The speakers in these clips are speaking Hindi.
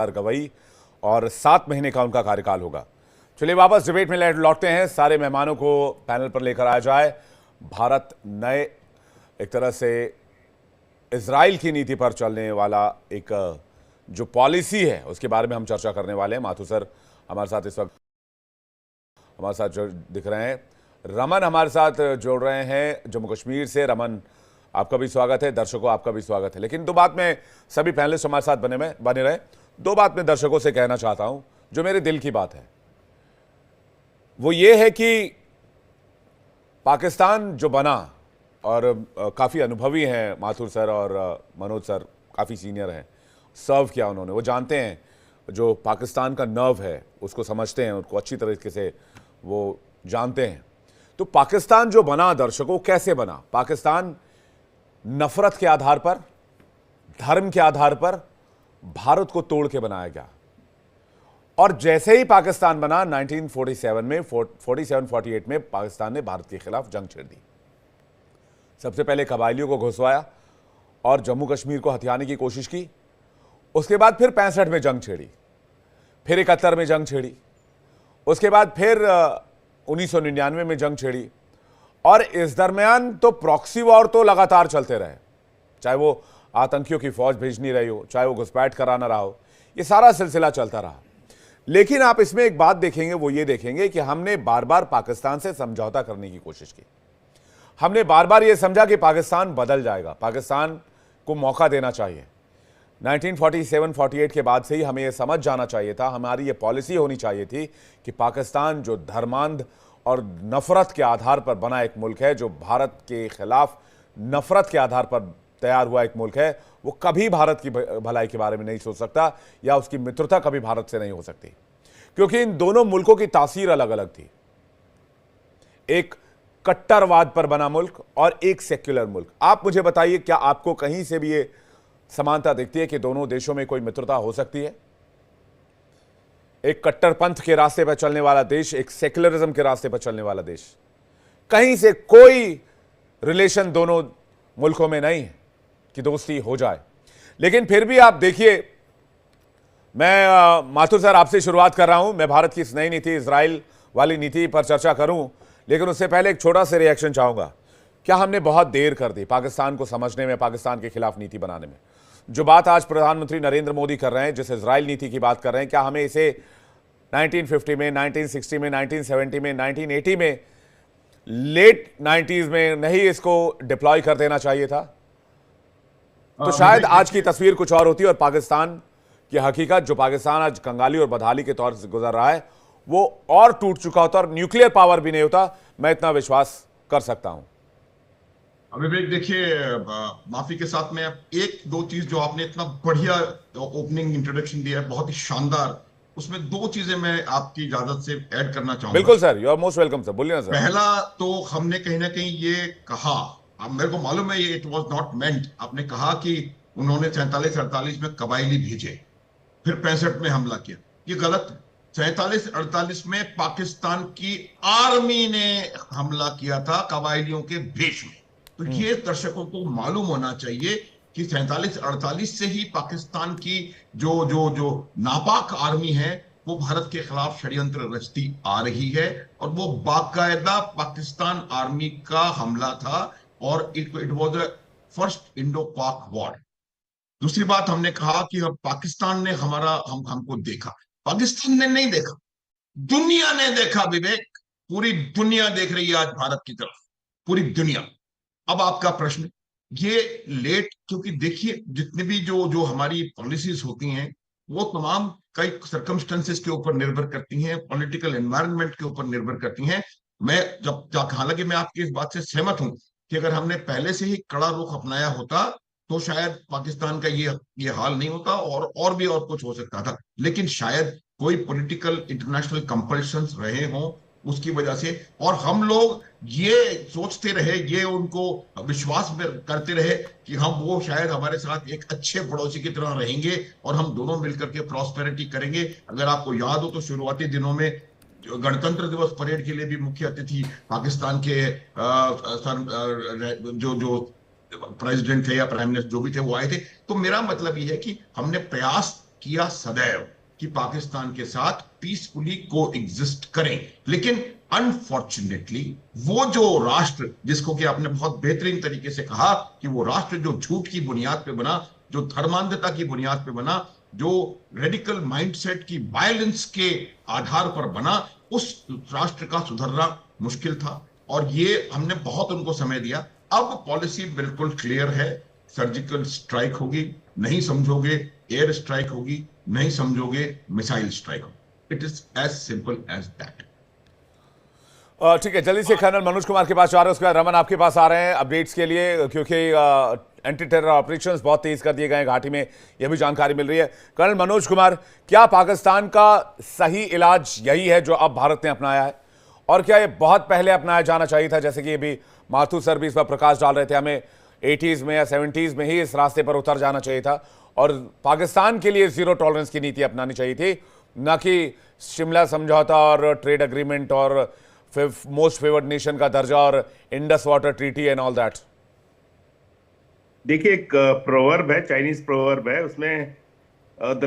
गवई और 7 महीने का उनका कार्यकाल होगा। चलिए वापस डिबेट में लौटते हैं। सारे मेहमानों को पैनल पर लेकर आया जाए। भारत नए एक तरह से इजराइल की नीति पर चलने वाला एक जो पॉलिसी है उसके बारे में हम चर्चा करने वाले हैं। माथुर सर हमारे साथ इस वक्त हमारे साथ जो दिख रहे हैं, रमन हमारे साथ जोड़ रहे हैं जम्मू कश्मीर से। रमन, आपका भी स्वागत है, दर्शकों आपका भी स्वागत है। लेकिन दो बात में सभी पैनलिस्ट हमारे साथ बने रहे। दो बात मैं दर्शकों से कहना चाहता हूं जो मेरे दिल की बात है, वो ये है कि पाकिस्तान जो बना, और काफ़ी अनुभवी हैं माथुर सर और मनोज सर, काफ़ी सीनियर हैं, सर्व किया उन्होंने, वो जानते हैं जो पाकिस्तान का नर्व है उसको समझते हैं, उनको अच्छी तरीके से वो जानते हैं। तो पाकिस्तान जो बना दर्शकों, कैसे बना? पाकिस्तान नफरत के आधार पर, धर्म के आधार पर भारत को तोड़ के बनाया गया। और जैसे ही पाकिस्तान बना 1947 में 47-48 में पाकिस्तान ने भारत के खिलाफ जंग छेड़ दी। सबसे पहले कबायलियों को घुसवाया और जम्मू कश्मीर को हथियाने की कोशिश की। उसके बाद फिर 65 में जंग छेड़ी, फिर 71 में जंग छेड़ी, उसके बाद फिर 1999 में जंग छेड़ी। और इस दरमियान तो प्रॉक्सी वॉर तो लगातार चलते रहे, चाहे वो आतंकियों की फौज भेजनी रही हो, चाहे वो घुसपैठ कराना रहा हो, ये सारा सिलसिला चलता रहा। लेकिन आप इसमें एक बात देखेंगे, वो ये देखेंगे कि हमने बार बार पाकिस्तान से समझौता करने की कोशिश की। हमने बार बार ये समझा कि पाकिस्तान बदल जाएगा, पाकिस्तान को मौका देना चाहिए। 1947-48 के बाद से ही हमें यह समझ जाना चाहिए था, हमारी ये पॉलिसी होनी चाहिए थी कि पाकिस्तान जो धर्मांध और नफरत के आधार पर बना एक मुल्क है, जो भारत के खिलाफ नफरत के आधार पर तैयार हुआ एक मुल्क है, वो कभी भारत की भलाई के बारे में नहीं सोच सकता, या उसकी मित्रता कभी भारत से नहीं हो सकती, क्योंकि इन दोनों मुल्कों की तासीर अलग अलग थी। एक कट्टरवाद पर बना मुल्क और एक सेक्युलर मुल्क। आप मुझे बताइए, क्या आपको कहीं से भी ये समानता दिखती है कि दोनों देशों में कोई मित्रता हो सकती है? एक कट्टरपंथ के रास्ते पर चलने वाला देश, एक सेक्युलरिज्म के रास्ते पर चलने वाला देश, कहीं से कोई रिलेशन दोनों मुल्कों में नहीं है कि दोस्ती हो जाए। लेकिन फिर भी आप देखिए, मैं माथुर सर आपसे शुरुआत कर रहा हूं। मैं भारत की इस नई नीति, इजराइल वाली नीति पर चर्चा करूं, लेकिन उससे पहले एक छोटा सा रिएक्शन चाहूंगा। क्या हमने बहुत देर कर दी पाकिस्तान को समझने में, पाकिस्तान के खिलाफ नीति बनाने में? जो बात आज प्रधानमंत्री नरेंद्र मोदी कर रहे हैं, जिस इजराइल नीति की बात कर रहे हैं, क्या हमें इसे 1950 में, 1960 में, 1970 में, 1980 में, लेट 90s में नहीं इसको डिप्लॉय कर देना चाहिए था? तो शायद आज की तस्वीर कुछ और होती, और पाकिस्तान की हकीकत, जो पाकिस्तान आज कंगाली और बदहाली के तौर से गुजर रहा है, वो और टूट चुका होता और न्यूक्लियर पावर भी नहीं होता। मैं इतना विश्वास कर सकता हूं। विवेक, देखिए, माफी के साथ में एक दो चीज जो आपने इतना बढ़िया ओपनिंग इंट्रोडक्शन दिया है, बहुत ही शानदार, उसमें दो चीजें मैं आपकी इजाजत से ऐड करना चाहूंगा। बिल्कुल sir, you are most welcome sir, बोलिए ना सर। पहला तो हमने कहीं ना कहीं ये कहा, अब मेरे को मालूम है ये इट वाज नॉट मेंट, आपने कहा कि उन्होंने 47-48 में कबायली भेजे, फिर 65 में हमला किया। ये गलत है। 47-48 में पाकिस्तान की आर्मी ने हमला किया था कबायलियों के भेष में। तो ये दर्शकों को मालूम होना चाहिए कि 47-48 से ही पाकिस्तान की जो जो जो नापाक आर्मी है वो भारत के खिलाफ षड्यंत्र रचती आ रही है, और वो बाकायदा पाकिस्तान आर्मी का हमला था, और it was the first Indo पाक वॉर। दूसरी बात, हमने कहा कि अब पाकिस्तान ने हमको देखा। पाकिस्तान ने नहीं देखा, दुनिया ने देखा विवेक। पूरी दुनिया देख रही है आज भारत की तरफ, पूरी दुनिया। अब आपका प्रश्न, ये लेट, क्योंकि देखिए जितने भी जो जो हमारी पॉलिसीज होती हैं वो तमाम कई सर्कमस्टेंसेस के ऊपर निर्भर करती हैं, पॉलिटिकल एनवायरनमेंट के ऊपर निर्भर करती हैं। मैं हालांकि मैं आपकी इस बात से सहमत हूं कि अगर हमने पहले से ही कड़ा रुख अपनाया होता तो शायद पाकिस्तान का ये हाल नहीं होता, और भी और कुछ हो सकता था। लेकिन शायद कोई पॉलिटिकल इंटरनेशनल कंपल्शंस रहे हों उसकी वजह से, और हम लोग ये सोचते रहे, ये उनको विश्वास में करते रहे कि हम, वो शायद हमारे साथ एक अच्छे पड़ोसी की तरह रहेंगे और हम दोनों मिलकर के प्रॉस्पेरिटी करेंगे। अगर आपको याद हो तो शुरुआती दिनों में गणतंत्र दिवस परेड के लिए भी मुख्य अतिथि पाकिस्तान के जो प्रेसिडेंट थे या प्राइम मिनिस्टर जो भी थे वो आए थे। तो मेरा मतलब ये है कि हमने प्रयास किया सदैव कि पाकिस्तान के साथ पीसफुली को एग्जिस्ट करें। लेकिन अनफॉर्चुनेटली वो जो राष्ट्र जिसको कि आपने बहुत बेहतरीन तरीके से कहा कि वो राष्ट्र जो झूठ की बुनियाद पे बना, जो धर्मांधता की बुनियाद पे बना, जो रेडिकल माइंडसेट की वायलेंस के आधार पर बना, उस राष्ट्र का सुधरना मुश्किल था। और ये हमने बहुत उनको समय दिया। अब पॉलिसी बिल्कुल क्लियर है, सर्जिकल स्ट्राइक होगी, नहीं समझोगे एयर स्ट्राइक होगी, नहीं समझोगे मिसाइल स्ट्राइक होगी। It is as simple as that. ठीक है, जल्दी से कर्नल मनोज कुमार के पास जा रहे हैं, उसके बाद रमन आपके पास आ रहे हैं अपडेट्स के लिए, क्योंकि एंटी टेरर ऑपरेशंस बहुत तेज कर दिए गए हैं घाटी में, यह भी जानकारी मिल रही है। कर्नल मनोज कुमार, क्या पाकिस्तान का सही इलाज यही है जो अब भारत ने अपनाया है, और क्या ये बहुत पहले अपनाया जाना चाहिए था? जैसे कि अभी माथुर सर भी इस पर प्रकाश डाल रहे थे, हमें 80s में या 70s में ही इस रास्ते पर उतर जाना चाहिए था और पाकिस्तान के लिए जीरो टॉलरेंस की नीति अपनानी चाहिए थी, ना कि शिमला समझौता और ट्रेड एग्रीमेंट और मोस्ट फेवर्ड नेशन का दर्जा और Indus water treaty and all that. देखिए, एक प्रोवर्ब है, चाइनीज प्रोवर्ब है, उसमें the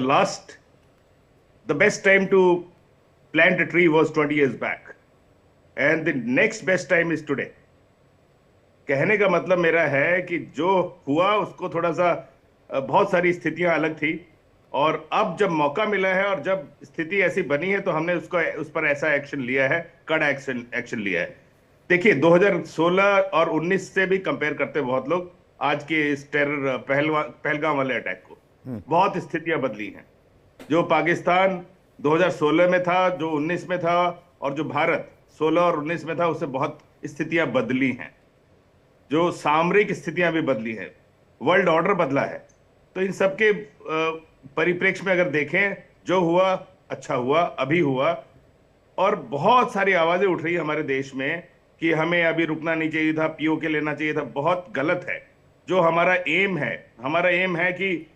best time to plant a tree was 20 years back and the next best time is today. कहने का मतलब मेरा है कि जो हुआ उसको थोड़ा सा बहुत सारी स्थितियां अलग थी, और अब जब मौका मिला है और जब स्थिति ऐसी बनी है तो हमने उस पर ऐसा एक्शन लिया है, कड़ा एक्शन लिया है। देखिए, 2016 और 19 से भी कंपेयर करते बहुत लोग आज के इस टेरर पहलगाम वाले अटैक को। बहुत स्थितियां बदली हैं। जो पाकिस्तान 2016 में था, जो 19 में था, और जो भारत 16 और 19 में था, उससे बहुत स्थितियां बदली हैं। जो सामरिक स्थितियां भी बदली हैं, वर्ल्ड ऑर्डर बदला है। तो इन सबके परिप्रेक्ष्य में अगर देखें, जो हुआ अच्छा हुआ, अभी हुआ, और बहुत सारी आवाजें उठ रही है हमारे देश में कि हमें अभी रुकना नहीं चाहिए था, पीओके लेना चाहिए था। बहुत गलत है। जो हमारा एम है कि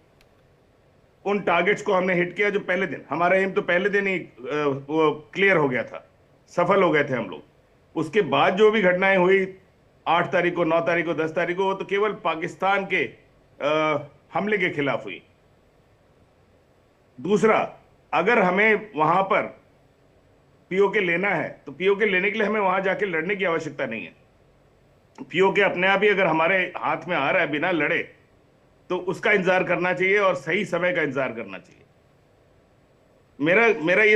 उन टारगेट्स को हमने हिट किया जो पहले दिन, हमारा एम तो पहले दिन ही वो क्लियर हो गया था, सफल हो गए थे हम लोग। उसके बाद जो भी घटनाएं हुई 8 तारीख को, 9 तारीख को, 10 तारीख को, वो तो केवल पाकिस्तान के हमले के खिलाफ हुई। दूसरा, अगर हमें वहां पर पीओके लेना है तो पीओके लेने के लिए हमें वहां जाके लड़ने की आवश्यकता नहीं है। पीओके अपने आप ही अगर हमारे हाथ में आ रहा है बिना लड़े, तो उसका इंतजार करना चाहिए और सही समय का इंतजार करना चाहिए। मेरी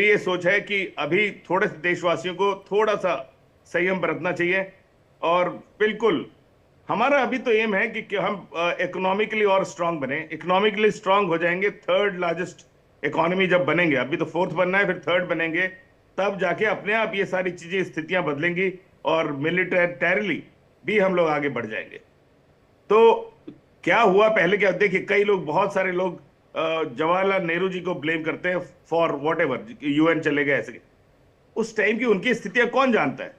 ये सोच है कि अभी थोड़े से देशवासियों को थोड़ा सा संयम बरतना चाहिए। और बिल्कुल हमारा अभी तो एम है कि हम इकोनॉमिकली और स्ट्रांग बने। इकोनॉमिकली स्ट्रांग हो जाएंगे, 3rd लार्जेस्ट इकोनॉमी जब बनेंगे, अभी तो 4th बनना है, फिर 3rd बनेंगे, तब जाके अपने आप ये सारी चीजें, स्थितियां बदलेंगी और मिलिटरीली भी हम लोग आगे बढ़ जाएंगे। तो क्या हुआ पहले, क्या देखिए, कई लोग, बहुत सारे लोग जवाहरलाल नेहरू जी को ब्लेम करते हैं फॉर व्हाटएवर, यूएन चले गए ऐसे। उस टाइम की उनकी स्थितियां कौन जानता है,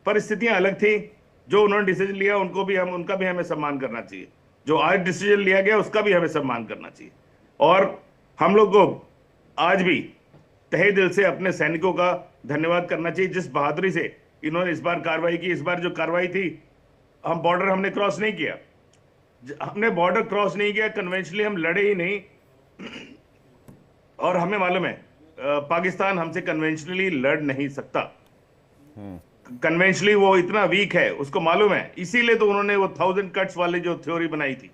परिस्थितियां अलग थी। जो उन्होंने डिसीजन लिया उनका भी हमें सम्मान करना चाहिए। जो आज डिसीजन लिया गया उसका भी हमें सम्मान करना चाहिए। और हम लोग को आज भी तहे दिल से अपने सैनिकों का धन्यवाद करना चाहिए, जिस बहादुरी से इन्होंने इस बार कार्रवाई की। इस बार जो कार्रवाई थी, हम बॉर्डर हमने क्रॉस नहीं किया, कन्वेंशनली हम लड़े ही नहीं। और हमें मालूम है पाकिस्तान हमसे कन्वेंशनली लड़ नहीं सकता। कन्वेंशनली वो इतना वीक है, उसको मालूम है। इसीलिए तो उन्होंने वो 1000 कट्स वाली जो थ्योरी बनाई थी।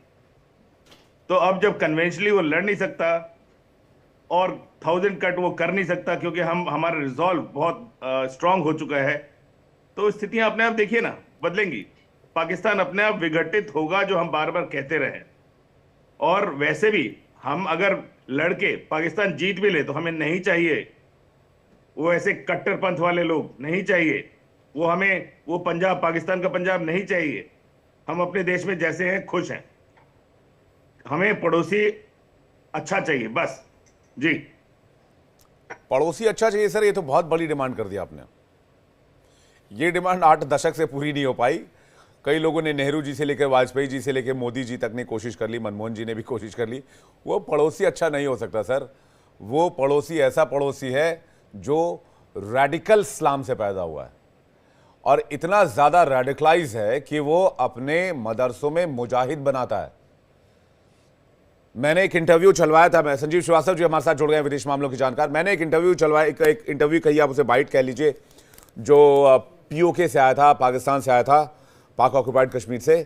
तो अब जब कन्वेंशनली वो लड़ नहीं सकता और 1000 कट वो कर नहीं सकता, क्योंकि हमारा रिजॉल्व बहुत स्ट्रांग हो चुका है, तो स्थितियां अपने आप देखिए ना बदलेंगी। पाकिस्तान अपने आप विघटित होगा, जो हम बार बार कहते रहे। और वैसे भी हम अगर लड़के पाकिस्तान जीत भी ले तो हमें नहीं चाहिए वो ऐसे कट्टरपंथ वाले लोग, नहीं चाहिए वो हमें, वो पंजाब, पाकिस्तान का पंजाब नहीं चाहिए। हम अपने देश में जैसे हैं खुश हैं। हमें पड़ोसी अच्छा चाहिए, बस जी। पड़ोसी अच्छा चाहिए सर, ये तो बहुत बड़ी डिमांड कर दिया आपने। ये डिमांड 8 दशक से पूरी नहीं हो पाई। कई लोगों ने, नेहरू जी से लेकर वाजपेयी जी से लेकर मोदी जी तक ने कोशिश कर ली, मनमोहन जी ने भी कोशिश कर ली। वो पड़ोसी अच्छा नहीं हो सकता सर। वो पड़ोसी ऐसा पड़ोसी है जो रेडिकल इस्लाम से पैदा हुआ है और इतना ज़्यादा रेडिकलाइज है कि वो अपने मदरसों में मुजाहिद बनाता है। मैंने एक इंटरव्यू चलवाया था, मैं संजीव श्रीवास्तव जी हमारे साथ जुड़ गए हैं, विदेश मामलों के जानकार। मैंने एक इंटरव्यू चलवाया, एक इंटरव्यू कही, आप उसे बाइट कह लीजिए, जो पीओके से आया था, पाकिस्तान से आया था, पाक ऑक्युपाइड कश्मीर से।